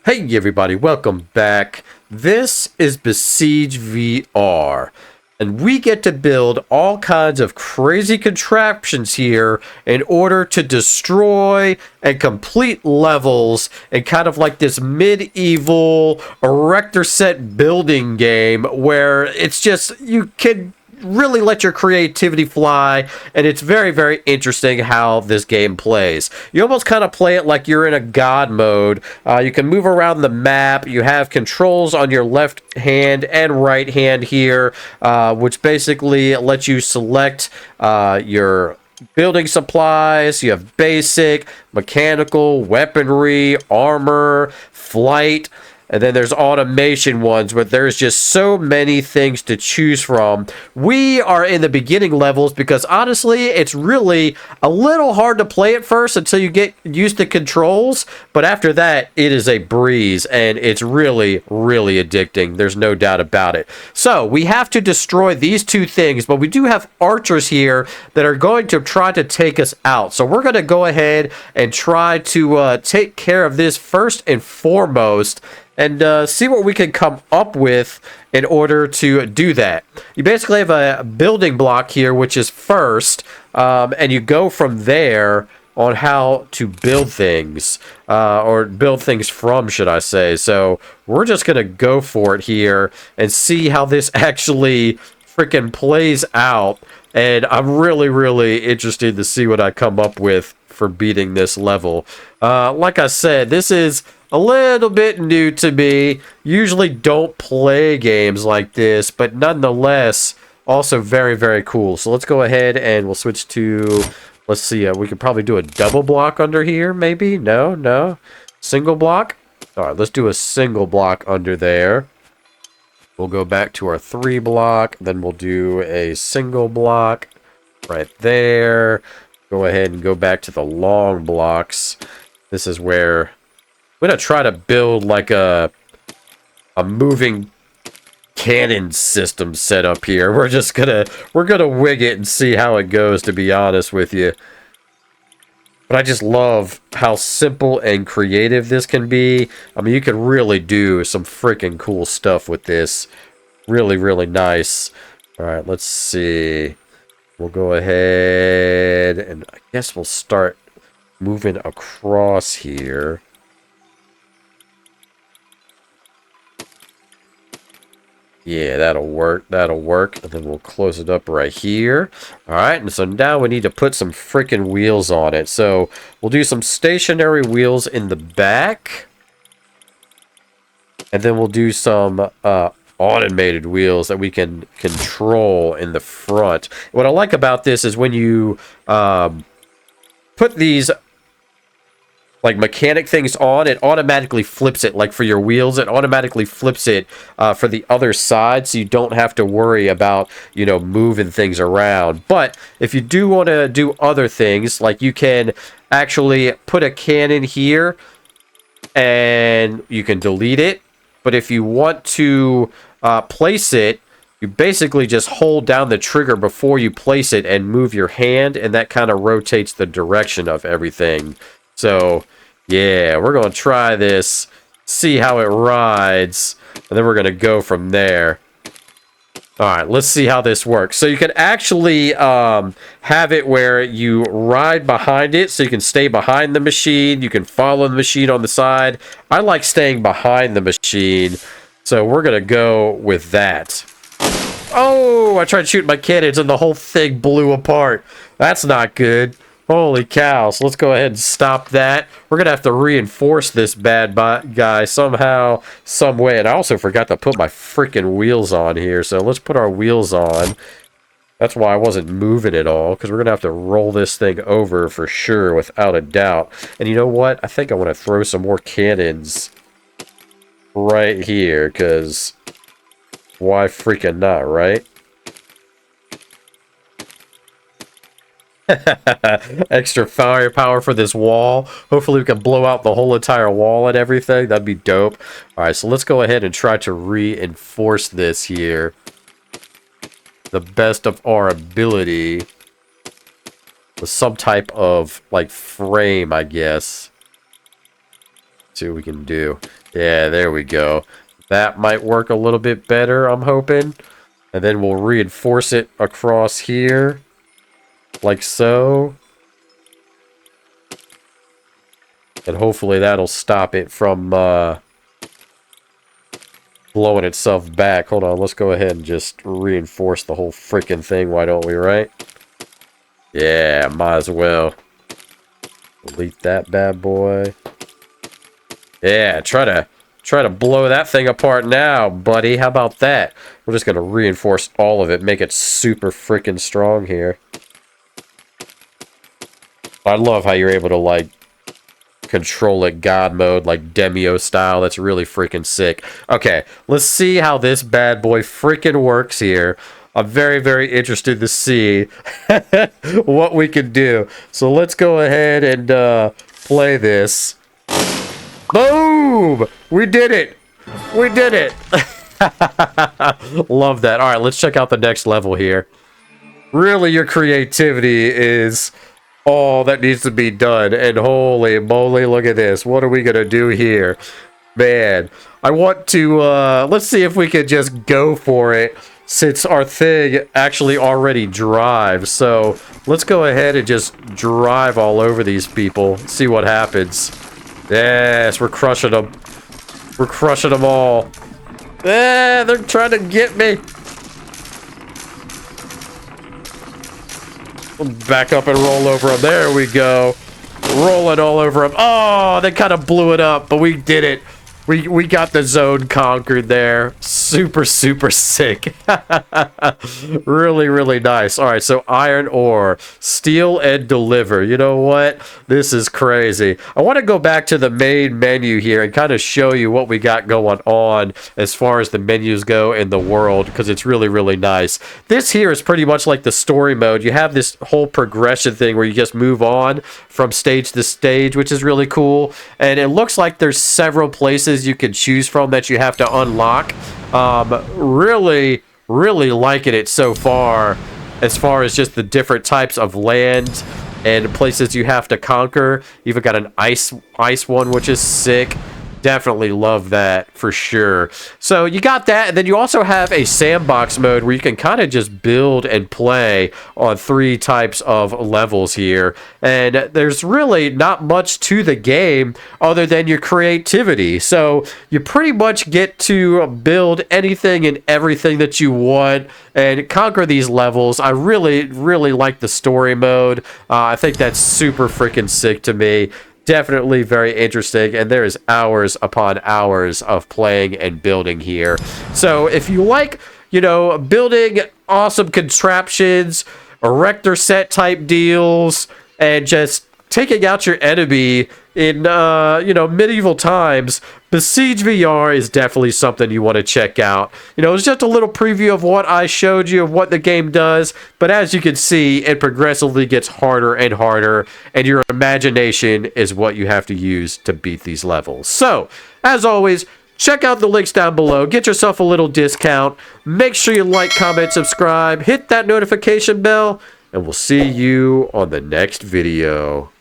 Hey everybody, welcome back. This is Besiege VR, and we get to build all kinds of crazy contraptions here in order to destroy and complete levels in kind of like this medieval erector set building game where it's just, you can really let your creativity fly, and it's very interesting how this game plays. You almost kind of play it like you're in a god mode. You can move around the map. You have controls on your left hand and right hand here, which basically lets you select your building supplies. You have basic, mechanical, weaponry, armor, flight. And then there's automation ones, but there's just so many things to choose from. We are in the beginning levels because honestly, it's really a little hard to play at first until you get used to controls. But after that, it is a breeze, and it's really addicting. There's no doubt about it. So we have to destroy these two things, but we do have archers here that are going to try to take us out. So we're going to go ahead and try to take care of this first and foremost, and see what we can come up with in order to do that. You basically have a building block here, which is first, and you go from there on how to build things, or build things from, should I say. So we're just going to go for it here and see how this actually freaking plays out. And I'm really interested to see what I come up with for beating this level. Like I said, this is a little bit new to me. Usually don't play games like this, but nonetheless, also very cool. So let's go ahead and we'll switch to, let's see, we could probably do a double block under here, maybe? No. Single block? All right, let's do a single block under there. We'll go back to our 3 block, then we'll do a single block right there. Go ahead and go back to the long blocks. This is where I'm gonna try to build like a moving cannon system set up here. We're gonna wing it and see how it goes, to be honest with you. But I just love how simple and creative this can be. I mean, you can really do some freaking cool stuff with this. Really nice. All right, let's see. We'll go ahead and I guess we'll start moving across here. Yeah, that'll work. And then we'll close it up right here. All right, and so now we need to put some freaking wheels on it. So we'll do some stationary wheels in the back. And then we'll do some automated wheels that we can control in the front. What I like about this is when you put these like mechanic things on, it automatically flips it. Like for your wheels, it automatically flips it for the other side, so you don't have to worry about, you know, moving things around. But if you do want to do other things, like you can actually put a cannon here and you can delete it. But if you want to place it, you basically just hold down the trigger before you place it and move your hand, and that kind of rotates the direction of everything. So, yeah, we're going to try this, see how it rides, and then we're going to go from there. All right, let's see how this works. So you can actually have it where you ride behind it, so you can stay behind the machine. You can follow the machine on the side. I like staying behind the machine, so we're going to go with that. Oh, I tried shooting my cannons, and the whole thing blew apart. That's not good. Holy cow. So let's go ahead and stop that. We're going to have to reinforce this bad guy somehow, some way. And I also forgot to put my freaking wheels on here. So let's put our wheels on. That's why I wasn't moving at all, because we're going to have to roll this thing over for sure, without a doubt. And you know what? I think I want to throw some more cannons right here, because why freaking not, right? Extra firepower for this wall. Hopefully we can blow out the whole entire wall and everything. That'd be dope. Alright, so let's go ahead and try to reinforce this here the best of our ability with some type of like frame, I guess. See what we can do. Yeah, there we go. That might work a little bit better, I'm hoping. And then we'll reinforce it across here. Like so. And hopefully that'll stop it from blowing itself back. Hold on, let's go ahead and just reinforce the whole freaking thing. Why don't we, right? Yeah, might as well. Delete that bad boy. Yeah, try to blow that thing apart now, buddy. How about that? We're just gonna reinforce all of it, make it super freaking strong here. I love how you're able to, like, control it God mode, like Demio style. That's really freaking sick. Okay, let's see how this bad boy freaking works here. I'm very, very interested to see what we can do. So let's go ahead and play this. Boom! We did it! We did it! Love that. Alright, let's check out the next level here. Really, your creativity is all that needs to be done. And holy moly, look at this. What are we gonna do here? Man, I want to, let's see if we could just go for it since our thing actually already drives. So let's go ahead and just drive all over these people. See what happens. Yes, we're crushing them. We're crushing them all. Eh, they're trying to get me. Back up and roll over them. There we go. Rolling all over them. Oh, they kind of blew it up, but we did it. We got the zone conquered there. Super, super sick. Really, really nice. All right, so iron ore, steal and deliver. You know what? This is crazy. I want to go back to the main menu here and kind of show you what we got going on as far as the menus go in the world, because it's really, really nice. This here is pretty much like the story mode. You have this whole progression thing where you just move on from stage to stage, which is really cool. And it looks like there's several places you can choose from that you have to unlock. Really liking it so far as just the different types of land and places you have to conquer. You've got an ice one, which is sick. Definitely love that for sure. So you got that, and then you also have a sandbox mode where you can kind of just build and play on 3 types of levels here. And there's really not much to the game other than your creativity. So you pretty much get to build anything and everything that you want and conquer these levels. I really like the story mode. I think that's super freaking sick to me. Definitely very interesting, and there is hours upon hours of playing and building here. So if you like, you know, building awesome contraptions, erector set type deals, and just taking out your enemy in, you know, medieval times, Besiege VR is definitely something you want to check out. You know, it's just a little preview of what I showed you of what the game does, but as you can see, it progressively gets harder and harder, and your imagination is what you have to use to beat these levels. So, as always, check out the links down below, get yourself a little discount, make sure you like, comment, subscribe, hit that notification bell, and we'll see you on the next video.